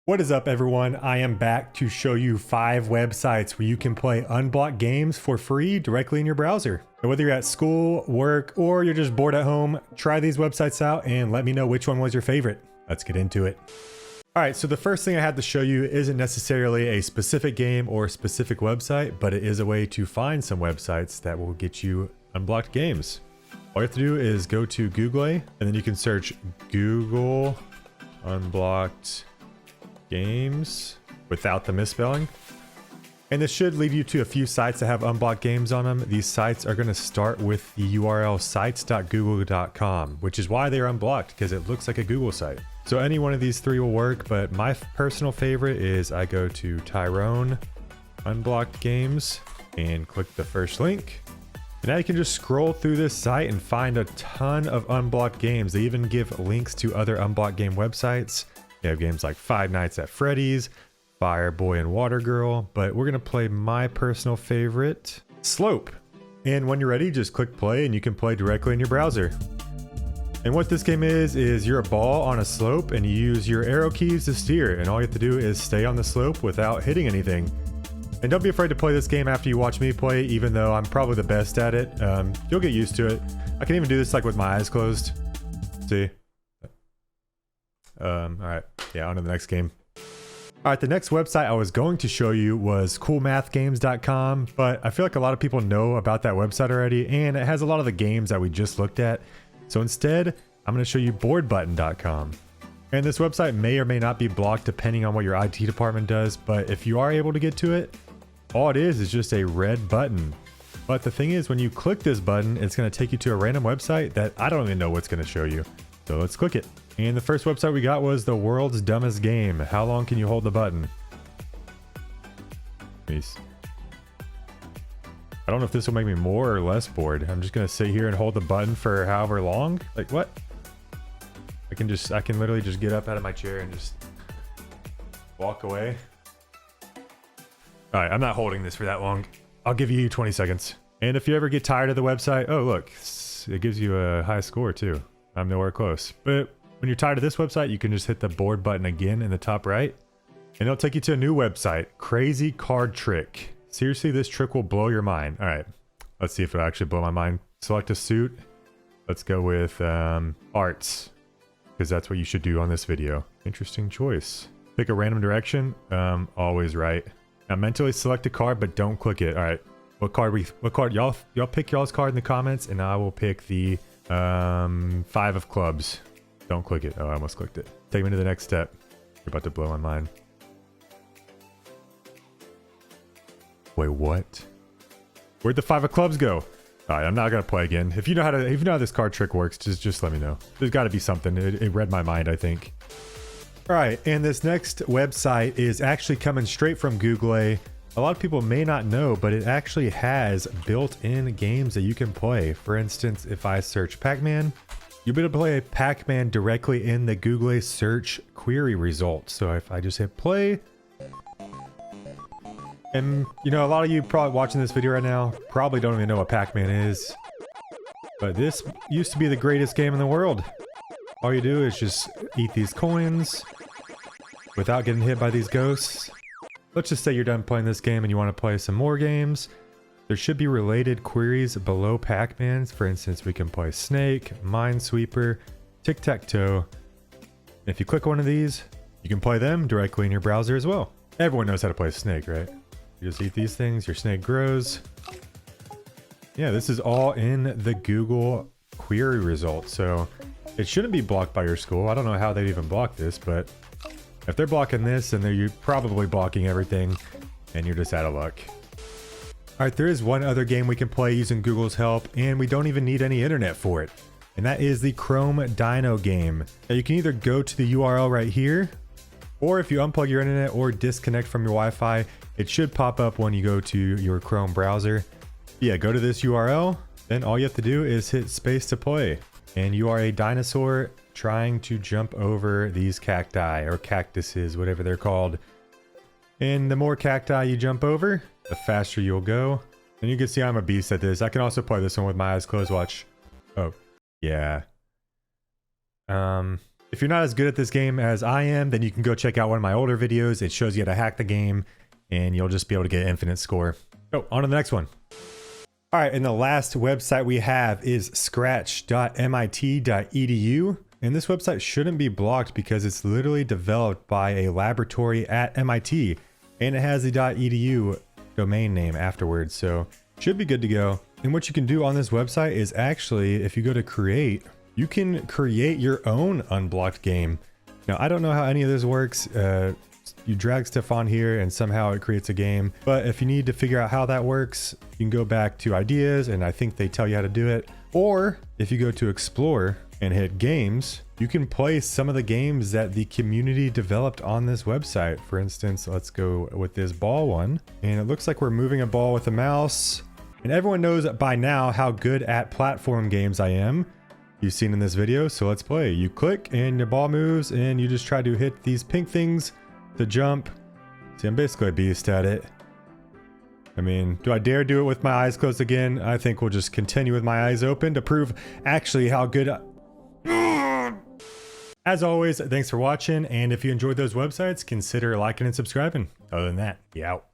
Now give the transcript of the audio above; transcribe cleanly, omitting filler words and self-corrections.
What is up, everyone? I am back to show you 5 websites where you can play unblocked games for free directly in your browser. So whether you're at school, work, or you're just bored at home, try these websites out and let me know which one was your favorite. Let's get into it. All right, so the first thing I had to show you isn't necessarily a specific game or a specific website, but it is a way to find some websites that will get you unblocked games. All you have to do is go to Google, and then you can search Google Unblocked Games without the misspelling. And this should lead you to a few sites that have unblocked games on them. These sites are going to start with the URL sites.google.com, which is why they're unblocked, because it looks like a Google site. So any one of these 3 will work, but my personal favorite is I go to Tyrone Unblocked Games and click the first link. And now you can just scroll through this site and find a ton of unblocked games. They even give links to other unblocked game websites. They have games like Five Nights at Freddy's, Fireboy and Water Girl, but we're gonna play my personal favorite, Slope. And when you're ready, just click play and you can play directly in your browser. And what this game is you're a ball on a slope and you use your arrow keys to steer, and all you have to do is stay on the slope without hitting anything. And don't be afraid to play this game after you watch me play, even though I'm probably the best at it. You'll get used to it. I can even do this like with my eyes closed. See? All right, yeah, on to the next game. All right, the next website I was going to show you was coolmathgames.com, but I feel like a lot of people know about that website already, and it has a lot of the games that we just looked at. So instead, I'm going to show you boardbutton.com. And this website may or may not be blocked depending on what your IT department does, but if you are able to get to it, all it is just a red button. But the thing is, when you click this button, it's going to take you to a random website that I don't even know what's going to show you. So let's click it. And the first website we got was the world's dumbest game. How long can you hold the button? Peace. I don't know if this will make me more or less bored. I'm just gonna sit here and hold the button for however long. Like what? I can literally just get up out of my chair and just walk away. All right, I'm not holding this for that long. I'll give you 20 seconds. And if you ever get tired of the website, oh look, it gives you a high score too. I'm nowhere close. But when you're tired of this website, you can just hit the board button again in the top right, and it'll take you to a new website, Crazy Card Trick. Seriously, this trick will blow your mind. All right, let's see if it'll actually blow my mind. Select a suit. Let's go with arts, because that's what you should do on this video. Interesting choice. Pick a random direction. Always right. Now mentally select a card, but don't click it. All right, what card? Y'all pick y'all's card in the comments, and I will pick the 5 of clubs. Don't click it. Oh, I almost clicked it. Take me to the next step. You're about to blow my mind. Wait, what? Where'd the 5 of clubs go? All right, I'm not gonna play again. If you know how this card trick works, just let me know. There's got to be something. It read my mind, I think. All right, and this next website is actually coming straight from Google. A lot of people may not know, but it actually has built-in games that you can play. For instance, if I search Pac-Man, you'll be able to play Pac-Man directly in the Google search query results. So if I just hit play, and you know, a lot of you probably watching this video right now probably don't even know what Pac-Man is, but this used to be the greatest game in the world. All you do is just eat these coins without getting hit by these ghosts. Let's just say you're done playing this game and you want to play some more games. There should be related queries below Pac-Man's. For instance, we can play Snake, Minesweeper, Tic-Tac-Toe. If you click one of these, you can play them directly in your browser as well. Everyone knows how to play Snake, right? You just eat these things, your snake grows. Yeah, this is all in the Google query results, so it shouldn't be blocked by your school. I don't know how they'd even block this, but if they're blocking this, then they're probably blocking everything, and you're just out of luck. All right, there is one other game we can play using Google's help, and we don't even need any internet for it. And that is the Chrome Dino game. Now you can either go to the URL right here, or if you unplug your internet or disconnect from your Wi-Fi, it should pop up when you go to your Chrome browser. Yeah, go to this URL, then all you have to do is hit space to play. And you are a dinosaur trying to jump over these cacti, or cactuses, whatever they're called. And the more cacti you jump over, the faster you'll go. And you can see I'm a beast at this. I can also play this one with my eyes closed. Watch. Oh, yeah. If you're not as good at this game as I am, then you can go check out one of my older videos. It shows you how to hack the game and you'll just be able to get infinite score. Oh, on to the next one. All right, and the last website we have is scratch.mit.edu. And this website shouldn't be blocked because it's literally developed by a laboratory at MIT and it has the .edu domain name afterwards, so should be good to go. And what you can do on this website is actually, if you go to create, you can create your own unblocked game. Now, I don't know how any of this works. You drag stuff on here and somehow it creates a game. But if you need to figure out how that works, you can go back to ideas and I think they tell you how to do it. Or if you go to explore and hit games, you can play some of the games that the community developed on this website. For instance, let's go with this ball one. And it looks like we're moving a ball with a mouse. And everyone knows by now how good at platform games I am. You've seen in this video, so let's play. You click and the ball moves and you just try to hit these pink things to jump. See, I'm basically a beast at it. I mean, do I dare do it with my eyes closed again? I think we'll just continue with my eyes open to prove actually how good As always, thanks for watching, and if you enjoyed those websites, consider liking and subscribing. Other than that, you out.